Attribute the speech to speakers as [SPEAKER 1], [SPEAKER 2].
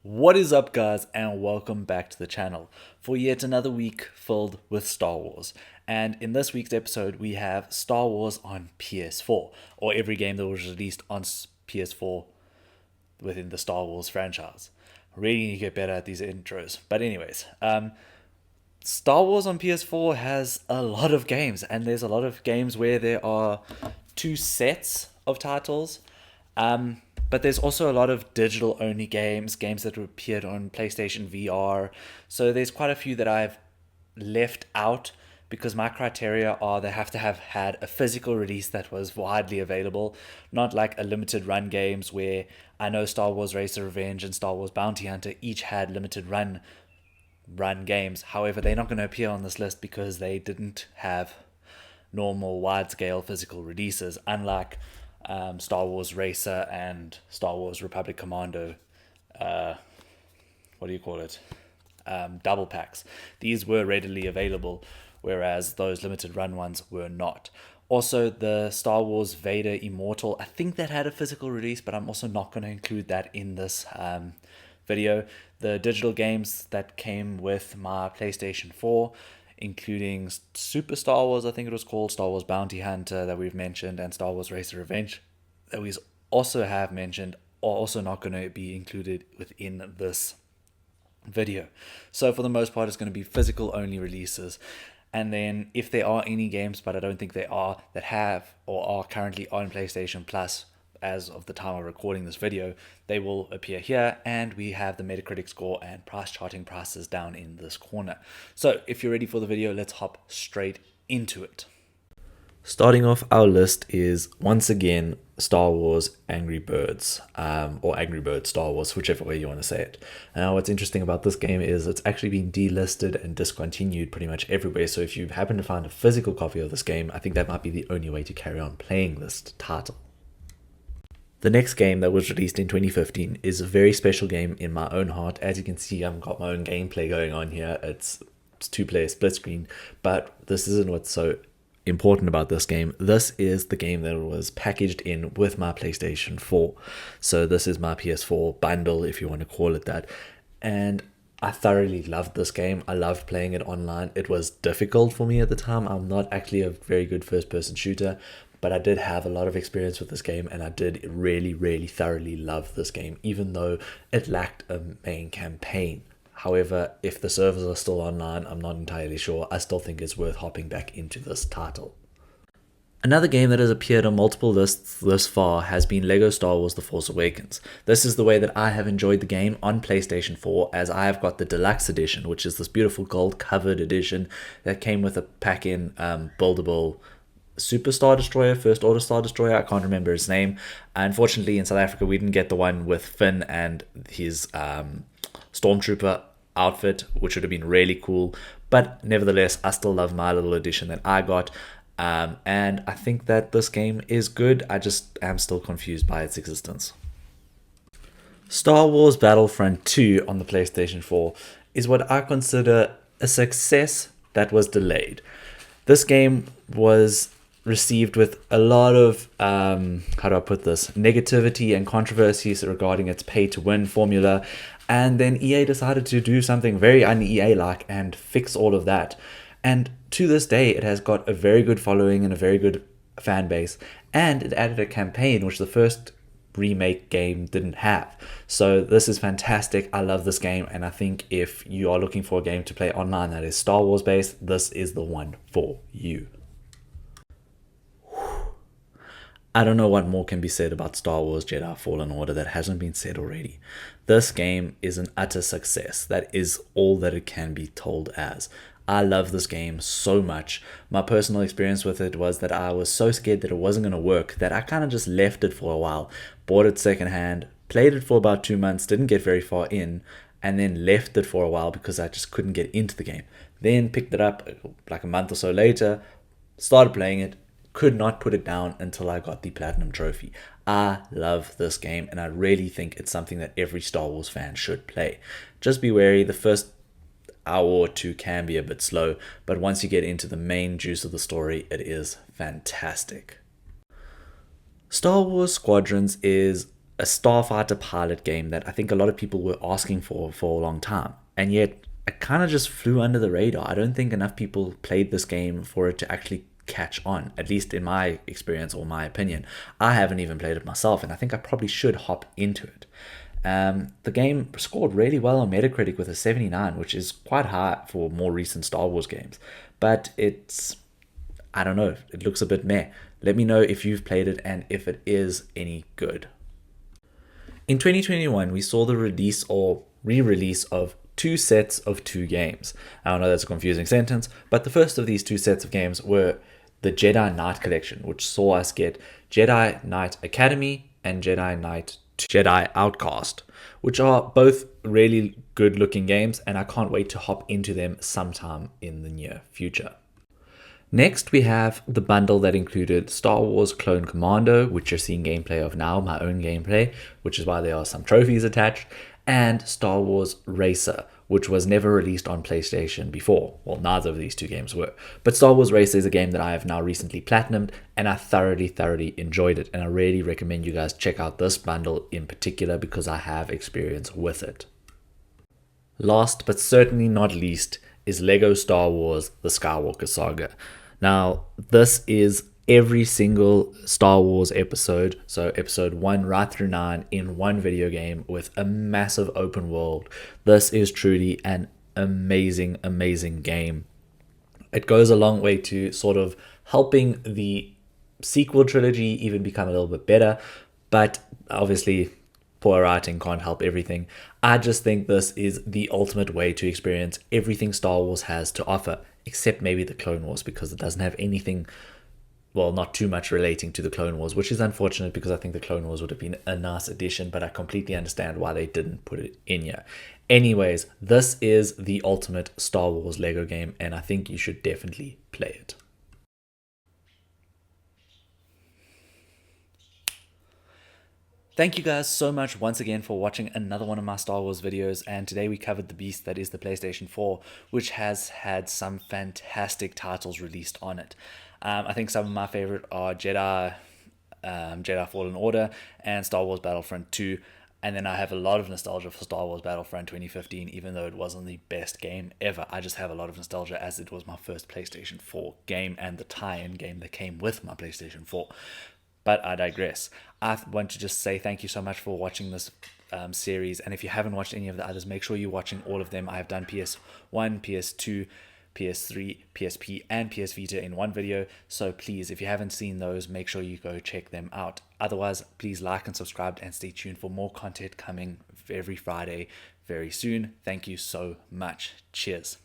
[SPEAKER 1] What is up, guys, and welcome back to the channel for yet another week filled with Star Wars. And in this week's episode, we have Star Wars on PS4, or every game that was released on PS4 within the Star Wars franchise. Really need to get better at these intros. But anyways, Star Wars on PS4 has a lot of games, and there's a lot of games where there are two sets of titles. But there's also a lot of digital only games that appeared on PlayStation VR. So there's quite a few that I've left out because my criteria are they have to have had a physical release that was widely available, not like a limited run games where I know Star Wars Racer Revenge and Star Wars Bounty Hunter each had limited run games. However, they're not going to appear on this list because they didn't have normal wide-scale physical releases, unlike Star Wars Racer and Star Wars Republic Commando. What do you call it? Double packs. These were readily available, whereas those limited run ones were not. Also, the Star Wars Vader Immortal, I think that had a physical release, but I'm also not going to include that in this video. The digital games that came with my PlayStation 4, including Super Star Wars, I think it was called, Star Wars Bounty Hunter that we've mentioned, and Star Wars Racer Revenge that we also have mentioned, are also not going to be included within this video. So for the most part, it's going to be physical only releases. And then if there are any games, but I don't think there are, that have or are currently on PlayStation Plus as of the time of recording this video, they will appear here, and we have the Metacritic score and price charting prices down in this corner. So if you're ready for the video, let's hop straight into it. Starting off our list is once again Star Wars Angry Birds, or Angry Birds Star Wars, whichever way you want to say it. Now, what's interesting about this game is it's actually been delisted and discontinued pretty much everywhere. So if you happen to find a physical copy of this game, I think that might be the only way to carry on playing this title. The next game that was released in 2015 is a very special game in my own heart. As you can see, I've got my own gameplay going on here. It's two-player split screen, but this isn't what's so important about this game. This is the game that was packaged in with my PlayStation 4. So this is my PS4 bundle, if you want to call it that. And I thoroughly loved this game. I loved playing it online. It was difficult for me at the time. I'm not actually a very good first-person shooter, but I did have a lot of experience with this game, and I did really, really thoroughly love this game, even though it lacked a main campaign. However, if the servers are still online, I'm not entirely sure. I still think it's worth hopping back into this title. Another game that has appeared on multiple lists thus far has been LEGO Star Wars The Force Awakens. This is the way that I have enjoyed the game on PlayStation 4, as I have got the deluxe edition, which is this beautiful gold covered edition that came with a pack-in buildable Super Star Destroyer, First Order Star Destroyer, I can't remember his name. Unfortunately, in South Africa, we didn't get the one with Finn and his Stormtrooper outfit, which would have been really cool. But nevertheless, I still love my little edition that I got. And I think that this game is good. I just am still confused by its existence. Star Wars Battlefront 2 on the PlayStation 4 is what I consider a success that was delayed. This game was received with a lot of, how do I put this, negativity and controversies regarding its pay-to-win formula. And then EA decided to do something very un-EA-like and fix all of that. And to this day, it has got a very good following and a very good fan base. And it added a campaign, which the first remake game didn't have. So this is fantastic. I love this game. And I think if you are looking for a game to play online that is Star Wars based, this is the one for you. I don't know what more can be said about Star Wars Jedi Fallen Order that hasn't been said already. This game is an utter success. That is all that it can be told as. I love this game so much. My personal experience with it was that I was so scared that it wasn't going to work that I kind of just left it for a while, bought it secondhand, played it for about 2 months, didn't get very far in, and then left it for a while because I just couldn't get into the game. Then picked it up like a month or so later, started playing it, could not put it down until I got the Platinum Trophy. I love this game, and I really think it's something that every Star Wars fan should play. Just be wary, the first hour or two can be a bit slow, but once you get into the main juice of the story, it is fantastic. Star Wars Squadrons is a Starfighter pilot game that I think a lot of people were asking for a long time. And yet it kind of just flew under the radar. I don't think enough people played this game for it to actually catch on, at least in my experience or my opinion. I haven't even played it myself, and I think I probably should hop into it. The game scored really well on Metacritic with a 79, which is quite high for more recent Star Wars games. But I don't know, it looks a bit meh. Let me know if you've played it and if it is any good. In 2021, we saw the release or re-release of two sets of two games. I know that's a confusing sentence, but the first of these two sets of games were the Jedi Knight Collection, which saw us get Jedi Knight Academy and Jedi Outcast, which are both really good looking games, and I can't wait to hop into them sometime in the near future. Next, we have the bundle that included Star Wars Clone Commando, which you're seeing gameplay of now, my own gameplay, which is why there are some trophies attached, and Star Wars Racer, which was never released on PlayStation before. Well, neither of these two games were. But Star Wars Racer is a game that I have now recently platinumed, and I thoroughly enjoyed it. And I really recommend you guys check out this bundle in particular because I have experience with it. Last, but certainly not least, is Lego Star Wars The Skywalker Saga. Now, this is every single Star Wars episode, so episode 1 right through 9 in one video game with a massive open world. This is truly an amazing game. It goes a long way to sort of helping the sequel trilogy even become a little bit better, but obviously poor writing can't help everything. I just think this is the ultimate way to experience everything Star Wars has to offer, except maybe the Clone Wars, because it doesn't have anything, well, not too much relating to the Clone Wars, which is unfortunate because I think the Clone Wars would have been a nice addition, but I completely understand why they didn't put it in here. Anyways, this is the ultimate Star Wars Lego game, and I think you should definitely play it. Thank you guys so much once again for watching another one of my Star Wars videos, and today we covered the beast that is the PlayStation 4, which has had some fantastic titles released on it. I think some of my favorite are Jedi Fallen Order and Star Wars Battlefront 2, and then I have a lot of nostalgia for Star Wars Battlefront 2015, even though it wasn't the best game ever. I just have a lot of nostalgia as it was my first PlayStation 4 game and the tie-in game that came with my PlayStation 4. But I digress. I want to just say thank you so much for watching this series. And if you haven't watched any of the others, make sure you're watching all of them. I have done PS1, PS2, PS3, PSP, and PS Vita in one video. So please, if you haven't seen those, make sure you go check them out. Otherwise, please like and subscribe and stay tuned for more content coming every Friday very soon. Thank you so much. Cheers.